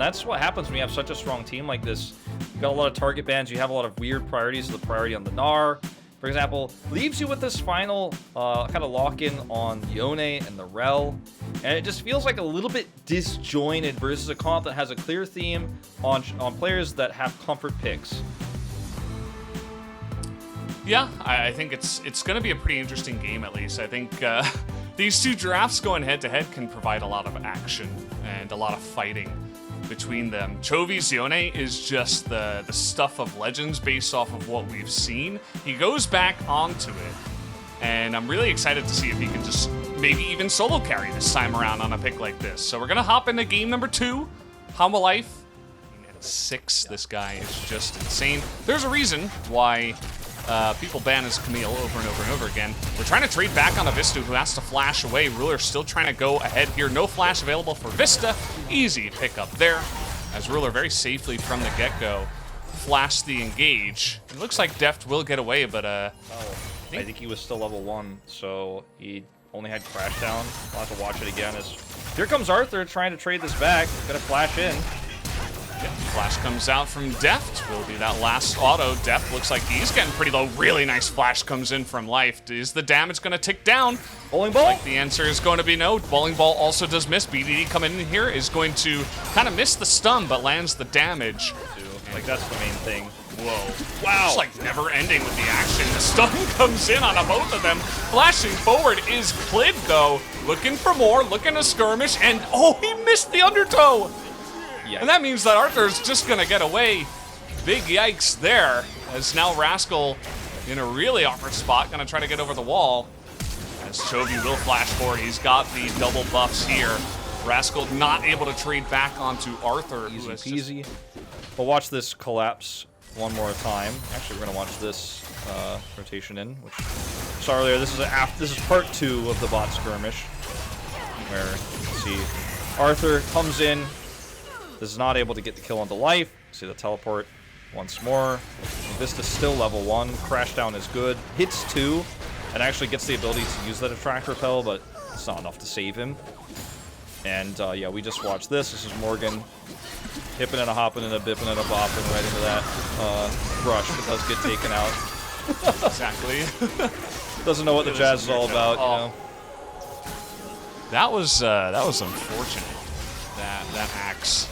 that's what happens when you have such a strong team like this. You got a lot of target bans, you have a lot of weird priorities. The priority on the Gnar, for example, leaves you with this final kind of lock-in on Yone and the Rel. And it just feels like a little bit disjointed versus a comp that has a clear theme on players that have comfort picks. Yeah, I think it's going to be a pretty interesting game, at least. I think these two drafts going head-to-head can provide a lot of action and a lot of fighting between them. Chovy's Yone is just the stuff of legends based off of what we've seen. He goes back onto it, and I'm really excited to see if he can just maybe even solo carry this time around on a pick like this. So we're going to hop into game number 2, Hanwha Life. At 6, this guy is just insane. There's a reason why people ban his Camille over and over and over again. We're trying to trade back on a Vista who has to flash away. Ruler still trying to go ahead here. No flash available for Vista. Easy pick up there. As Ruler very safely from the get-go flashed the engage. It looks like Deft will get away, but I think he was still level 1, so he only had crash down. We'll have to watch it again. As here comes Arthur trying to trade this back. Gonna flash in. Yeah, flash comes out from Deft. Will be that last auto. Deft looks like he's getting pretty low. Really nice flash comes in from Life. Is the damage going to tick down? Bowling ball? Like the answer is going to be no. Bowling ball also does miss. BDD coming in here is going to kind of miss the stun, but lands the damage. Like, that's the main thing. Whoa. Wow. It's like never ending with the action. The stun comes in on both of them. Flashing forward is Clid, though. Looking for more, looking to skirmish, and oh, he missed the undertow. Yeah. And that means that Arthur's just gonna get away. Big yikes there, as now Rascal in a really awkward spot, gonna try to get over the wall. As Chovy will flash forward, he's got the double buffs here. Rascal not able to trade back onto Arthur. Easy peasy. We'll watch this collapse one more time. Actually, we're gonna watch this rotation in, which I saw earlier. This is part 2 of the bot skirmish, where you see Arthur comes in. This is not able to get the kill onto Life. See the teleport once more. Vista's still level 1. Crashdown is good. Hits 2, and actually gets the ability to use that attract repel, but it's not enough to save him. And yeah, we just watched this. This is Morgan hipping and a hopping and a bipping and a bopping right into that brush, but does get taken out. Exactly. Doesn't know what the jazz is all about, you know. That was unfortunate. That axe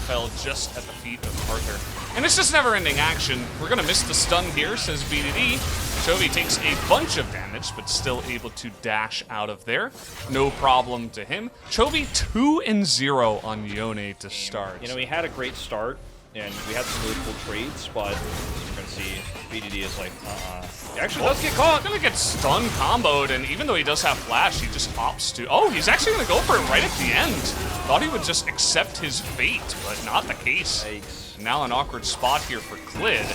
fell just at the feet of Arthur. And it's just never-ending action. We're gonna miss the stun here, says BDD. Chovy takes a bunch of damage, but still able to dash out of there. No problem to him. Chovy 2-0 on Yone to start. You know, he had a great start, and we had some really cool trades, but you're gonna see BDD is like, He actually does get caught. He's gonna get stun comboed, and even though he does have flash, he just opts to. Oh, he's actually gonna go for it right at the end. Thought he would just accept his fate, but not the case. Yikes. Now an awkward spot here for Clid.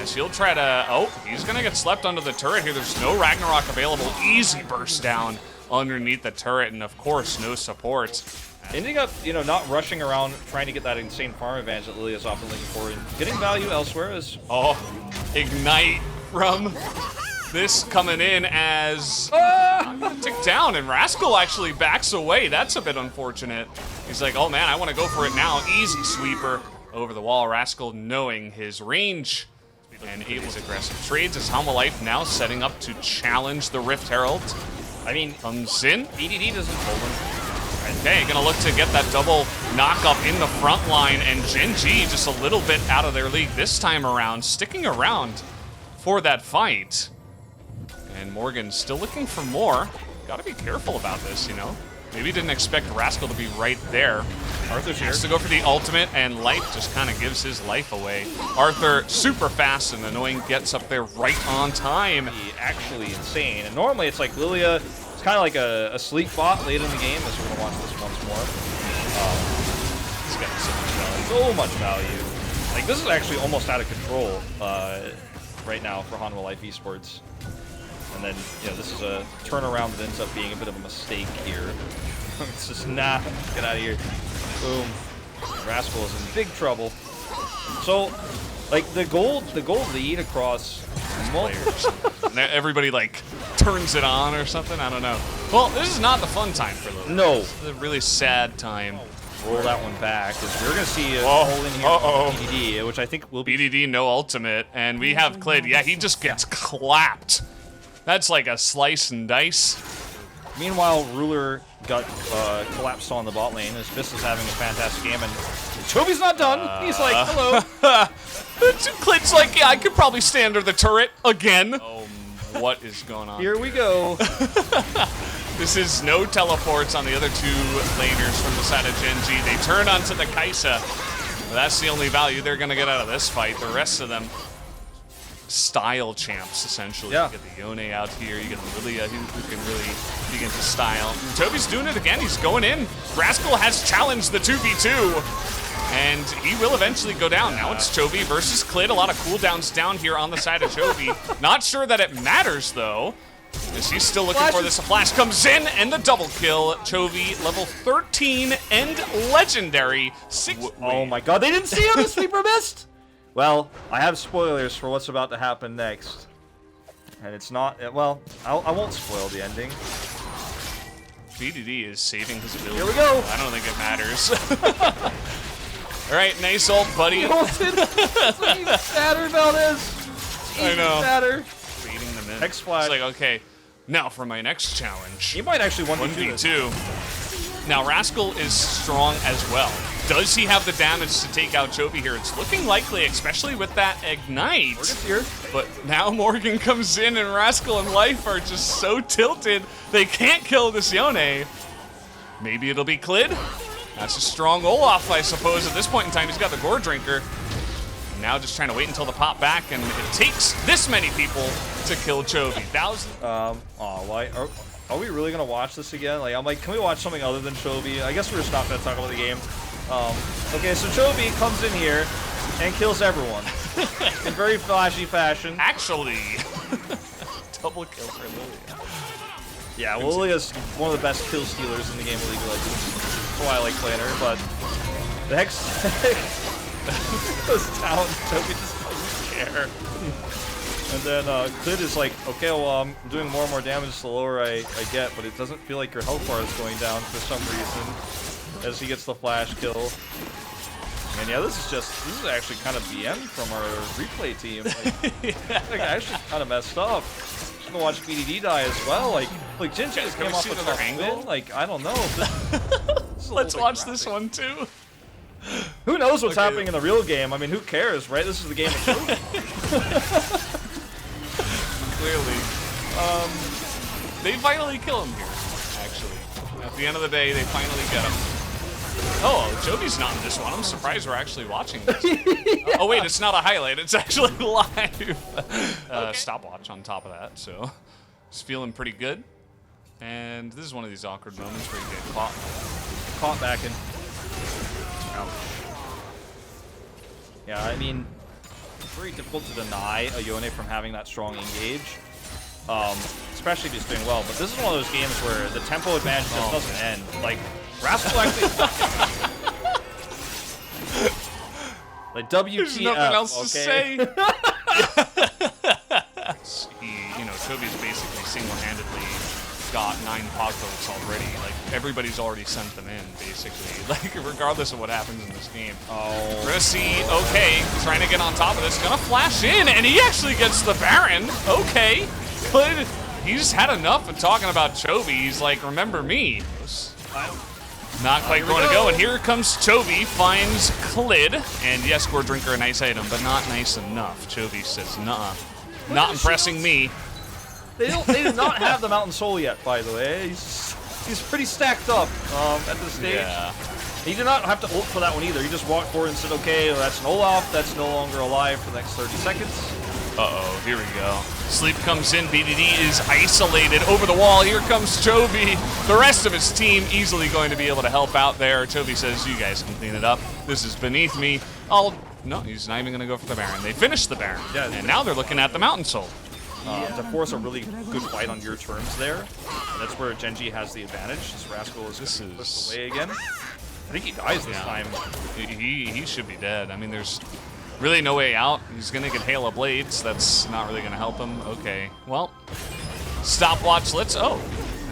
As he'll try to. Oh, he's gonna get slept under the turret here. There's no Ragnarok available. Easy burst down underneath the turret, and of course, no support. Ending up, you know, not rushing around trying to get that insane farm advantage that Lily is often looking for, and getting value elsewhere is. Oh, Ignite from this coming in as I'm gonna tick down, and Rascal actually backs away. That's a bit unfortunate. He's like, oh man, I want to go for it now. Easy sweeper over the wall. Rascal knowing his range and able to aggressive trades as Hanwha Life now setting up to challenge the Rift Herald. I mean, comes in. BDD doesn't hold him. Okay, gonna look to get that double knock-up in the front line, and Gen G just a little bit out of their league this time around, sticking around for that fight. And Morgan still looking for more. Gotta be careful about this, you know? Maybe didn't expect Rascal to be right there. Arthur's here. Has to go for the ultimate, and Life just kind of gives his life away. Arthur, super fast and annoying, gets up there right on time. Actually insane. And normally it's like Lilia, it's kind of like a sleep bot late in the game, as we're going to watch this once more. He's got so much value. So much value. Like, this is actually almost out of control right now for Hanwha Life Esports. And then, you know, this is a turnaround that ends up being a bit of a mistake here. It's just, nah, get out of here. Boom. Rascal is in big trouble. So, like, the gold lead across players. Everybody, like, turns it on or something, I don't know. Well, this is not the fun time for Lily. No. This is a really sad time roll that one back, because we're going to see a hole in here from BDD, which I think will be... BDD, no ultimate, and we have Clid. Yeah, he just gets clapped. That's like a slice and dice. Meanwhile, Ruler got collapsed on the bot lane, as Fist is having a fantastic game, and Chovy's not done. He's like, hello. Clid's like, yeah, I could probably stay under the turret again. Oh, what is going on? Here we go. This is no teleports on the other two laners from the side of Gen G. They turn onto the Kai'Sa. That's the only value they're going to get out of this fight. The rest of them, style champs, essentially. Yeah. You get the Yone out here. You get the Lilia, who can really begin to style. And Toby's doing it again. He's going in. Rascal has challenged the 2v2. And he will eventually go down. Now it's Chovy versus Clid. A lot of cooldowns down here on the side of Chovy. Not sure that it matters, though. As he's still looking for this. A flash comes in, and the double kill. Chovy, level 13 and legendary. Oh my god, they didn't see him! The sweeper missed! Well, I have spoilers for what's about to happen next. And it's not... Well, I won't spoil the ending. BDD is saving his ability. Here we go! I don't think it matters. Alright, nice ult, buddy. It's like even sadder about this. I know. Sadder. Baiting them in. Next flash. It's like, okay, now for my next challenge. He might actually 1v2. 1v2. Now, Rascal is strong as well. Does he have the damage to take out Chovy here? It's looking likely, especially with that Ignite. Morgan's here. But now Morgan comes in, and Rascal and Life are just so tilted, they can't kill this Yone. Maybe it'll be Clid. That's a strong Olaf, I suppose. At this point in time, he's got the Gore Drinker. And now just trying to wait until the pop back, and it takes this many people to kill Chovy. Why are we really gonna watch this again? Like, I'm like, can we watch something other than Chovy? I guess we're just not gonna talk about the game. Okay, so Chovy comes in here and kills everyone in very flashy fashion. Actually, double kill for Lilia. Yeah, well, Lilia's one of the best kill stealers in the game of League of Legends. That's why I like playing her, but the Hex goes down, Chovy just doesn't care. And then Clid is like, okay, well, I'm doing more and more damage the lower I get, but it doesn't feel like your health bar is going down for some reason, as he gets the flash kill. And yeah, this is actually kind of BM from our replay team. Like, like actually kind of messed up. Just gonna watch BDD die as well. Like Gen G just came off with another angle. Like, I don't know. Let's watch this one too. Who knows what's happening in the real game? I mean, who cares, right? This is the game of Chovy. Clearly. They finally kill him here, actually. At the end of the day, they finally get him. Oh, Jovy's not in this one. I'm surprised we're actually watching this. Yeah. Oh, wait, it's not a highlight. It's actually live. Stopwatch on top of that, so it's feeling pretty good. And this is one of these awkward moments where you get caught. Caught back in. Ouch. Yeah, I mean, it's very difficult to deny a Yone from having that strong engage. Especially if he's doing well. But this is one of those games where the tempo advantage just doesn't end. Like, Rascal actually... like, WTF, There's nothing else to say. Chovy's basically single-handedly got 9 pog votes already. Like, everybody's already sent them in, basically. Like, regardless of what happens in this game. Oh. Rissy, okay, trying to get on top of this. Gonna flash in, and he actually gets the Baron. Okay. But he's had enough of talking about Chovy. He's like, remember me. Not quite going to go, and here comes Chovy, finds Clid, and yes, Gore Drinker, a nice item, but not nice enough. Chovy says, nah, not impressing me. They do not have the Mountain Soul yet, by the way. He's pretty stacked up at this stage. Yeah. He did not have to ult for that one either. He just walked forward and said, okay, well, that's an Olaf. That's no longer alive for the next 30 seconds. Uh-oh, here we go. Sleep comes in, BDD is isolated over the wall. Here comes Chovy. The rest of his team easily going to be able to help out there. Chovy says, you guys can clean it up. This is beneath me. No, he's not even going to go for the Baron. They finished the Baron, and now they're looking at the Mountain Soul. To force a really good fight on your terms there, and that's where Gen G has the advantage. This Rascal is pushed away again. I think he dies this time. He should be dead. I mean, there's really no way out. He's going to get Hail of Blades. That's not really going to help him. Okay, well, stopwatch.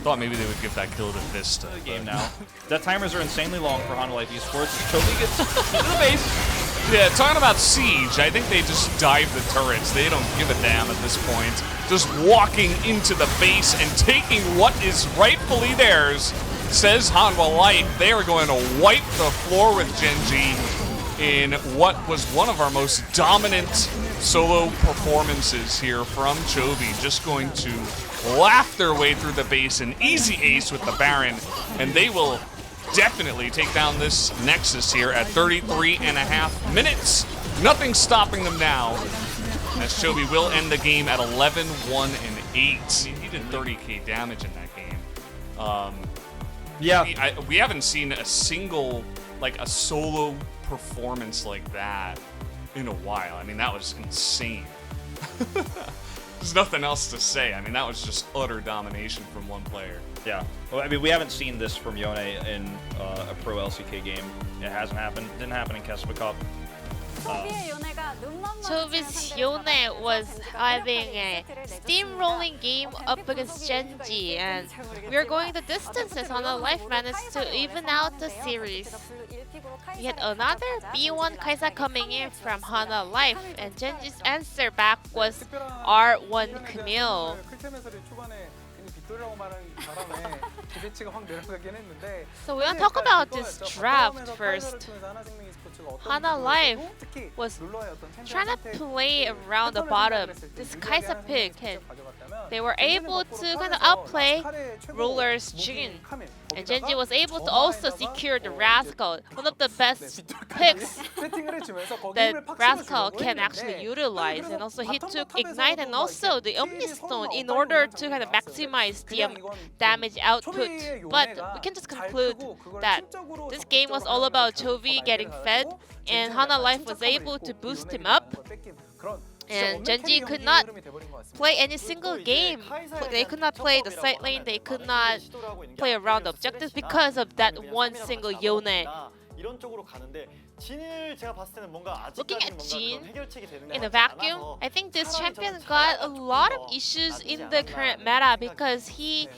Thought maybe they would give that kill to Vista. The game now. Death timers are insanely long for Honda Life Esports. As Chovy gets into the base. Yeah, talking about Siege, I think they just dive the turrets. They don't give a damn at this point. Just walking into the base and taking what is rightfully theirs, says Hanwha Light. They are going to wipe the floor with Genji in what was one of our most dominant solo performances here from Chovy. Just going to laugh their way through the base, an easy ace with the Baron, and they will definitely take down this Nexus here at 33.5 minutes. Nothing stopping them now, as Chovy will end the game at 11, 1, and 8. He did 30k damage in that game. Yeah. We haven't seen a single, like a solo performance like that in a while. I mean, that was insane. There's nothing else to say. I mean, that was just utter domination from one player. Yeah. Well, I mean, we haven't seen this from Yone in a pro LCK game. It hasn't happened. Didn't happen in Kespa Cup. Chovy's Yone was having a steamrolling game up against Genji, and we're going the distances. Hanwha Life managed to even out the series. We had another B1 Kaisa coming in from Hanwha Life, and Genji's answer back was R1 Camille. So we want to talk about this draft first. Hanwha Life was trying to play around the bottom, this Kaisa pick, and they were able to kind of outplay Roller's Jin. And Genji was able to also secure the Rascal, one of the best picks that Rascal can actually utilize. And also he took Ignite and also the Omnistone in order to kind of maximize the damage output. But we can just conclude that this game was all about Chovy getting fed, and Hanwha Life was able to boost him up. And Genji could not play any single game. They could not play the side lane, they could not play around the objectives because of that one single Yone. Looking at Jin in a vacuum, I think this champion got a lot of issues in the current meta because he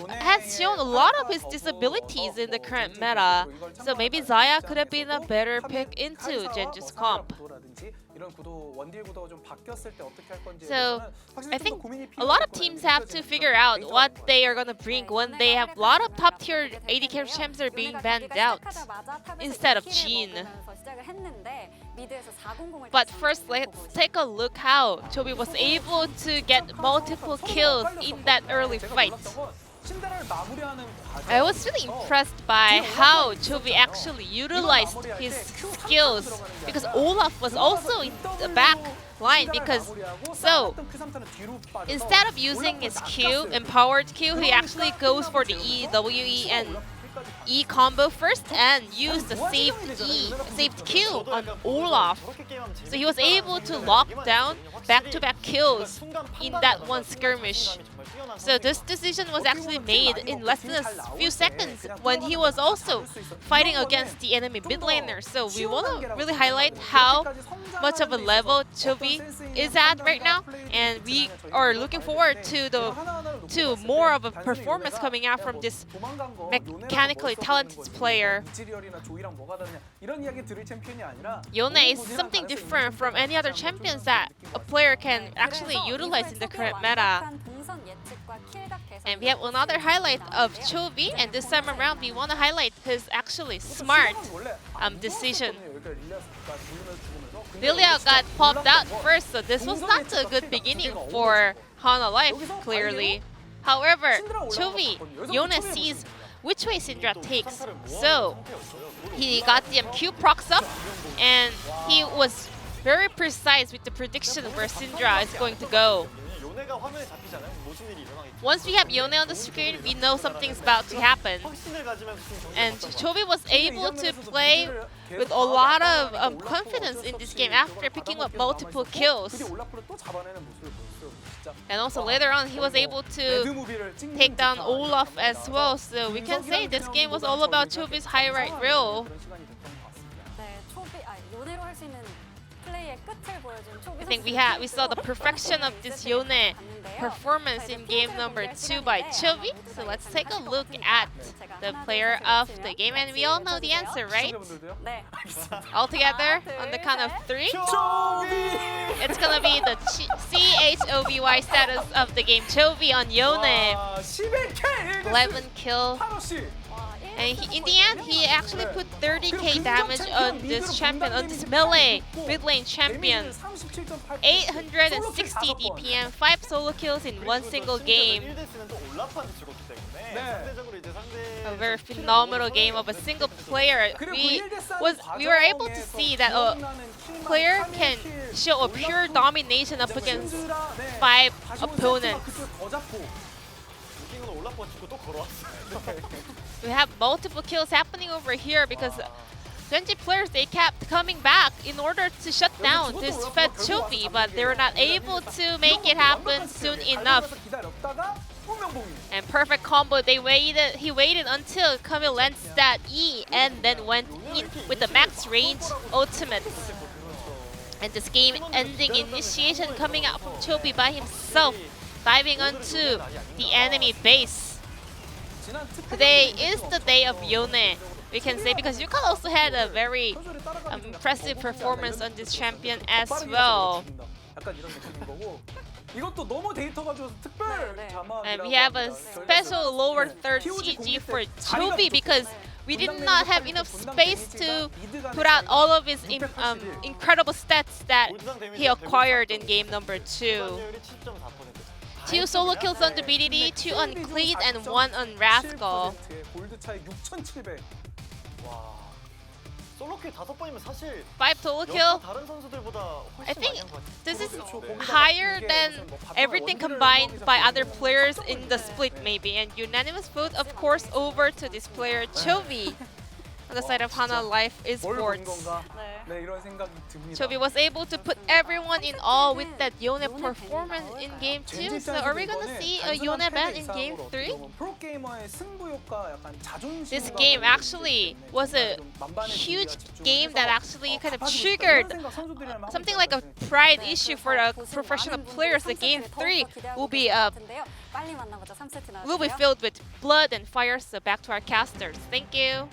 has shown a lot of his disabilities in the current meta. So maybe Xayah could have been a better pick into Genji's comp. So I think a lot of teams have to figure out what they are going to bring when they have a lot of top tier AD carry champs are being banned out instead of Jin. But first, let's take a look how Chovy was able to get multiple kills in that early fight. I was really impressed by how Chovy actually utilized his skills, because Olaf was also in the back line. Because so instead of using his Q, empowered Q, he actually goes for the E, W, E, and E combo first and used the saved Q on Olaf. So he was able to lock down back-to-back kills in that one skirmish. So this decision was actually made in less than a few seconds when he was also fighting against the enemy mid laner. So we want to really highlight how much of a level Chovy is at right now, and we are looking forward to more of a performance coming out from this mechanically talented player. Yone is something different from any other champions that a player can actually utilize in the current meta. And we have another highlight of Chovy, and this time around we want to highlight his actually smart decision. Lilia got popped out first, so this was not a good beginning for Hanwha Life, clearly. However, Chovy, Yone sees which way Syndra takes, so he got the Q procs up, and he was very precise with the prediction where Syndra is going to go. Once we have Yone on the screen, we know something's about to happen. And Chovy was able to play with a lot of confidence in this game after picking up multiple kills. And also later on, he was able to take down Olaf as well. So we can say this game was all about Chovy's high right rail. I think we saw the perfection of this Yone performance in game number 2 by Chovy. So let's take a look at the player of the game, and we all know the answer, right? All together on the count of 3. It's gonna be the CHOVY status of the game. Chovy on Yone, 11 kill. And in the end, he actually put 30k damage on this champion, on this melee mid lane champion. 860 DPM, 5 solo kills in one single game. A very phenomenal game of a single player. We were able to see that a player can show a pure domination up against 5 opponents. We have multiple kills happening over here because 20 players, they kept coming back in order to shut down this Fed Chovy, but they were not able to make it happen soon enough. And perfect combo, he waited until Camille lands that E and then went in with the max range ultimate. And this game ending initiation coming out from Chovy by himself, diving onto the enemy base. Today is the day of Yone, we can say, because Yukon also had a very impressive performance on this champion as well. And we have a special lower third CG for Chovy because we did not have enough space to put out all of his incredible stats that he acquired in game number 2. 2 solo kills on the BDD, 2 on Cleat, and 1 on Rascal. Five solo kill. I think this is higher than everything combined by other players in the split maybe. And unanimous vote, of course, over to this player Chovy on the side of Hana Life Esports. Chovy was able to put everyone in awe with that Yone performance in game 2. So are we gonna see a Yone ban in game 3? This game actually was a huge game that actually kind of triggered something like a pride issue for the professional players. The game 3 will be filled with blood and fire. So back to our casters. Thank you.